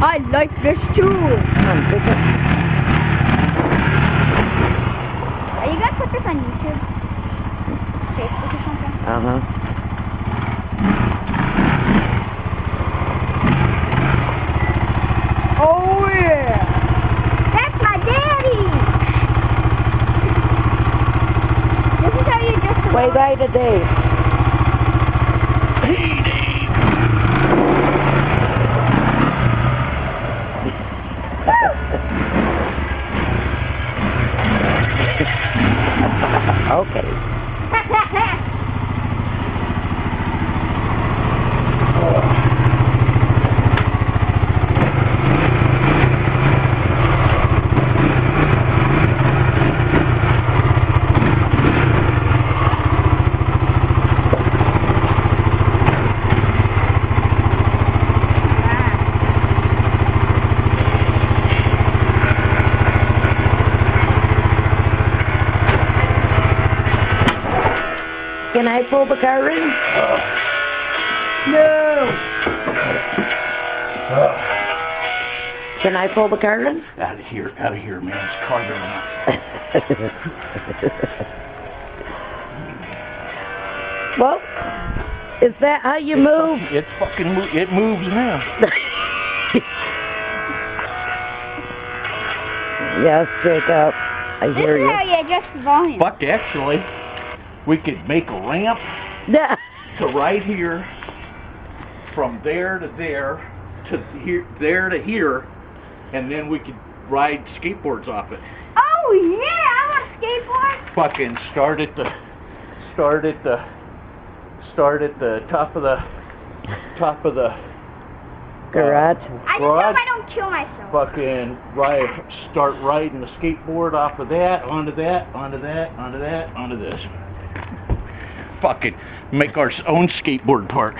I like this too. Are you gonna put this on YouTube? Facebook or something? Oh yeah! That's my daddy! This is how you just... Way by today. Okay. Can I pull the car in? No! Can I pull the car in? Out of here, man. It's cargo enough. Well, is that how you move? It moves now. Yes, Jacob. I hear This is you. how you adjust the volume. Fuck, actually, we could make a ramp Yeah. to right here, from there to there, to here, there to here, and then we could ride skateboards off it. Oh yeah, I want a skateboard. Fucking start at the top of the Garage. I just hope garage. I don't kill myself. Fucking start riding the skateboard off of that, onto that, onto that, onto that, onto this. Fucking make our own skateboard park.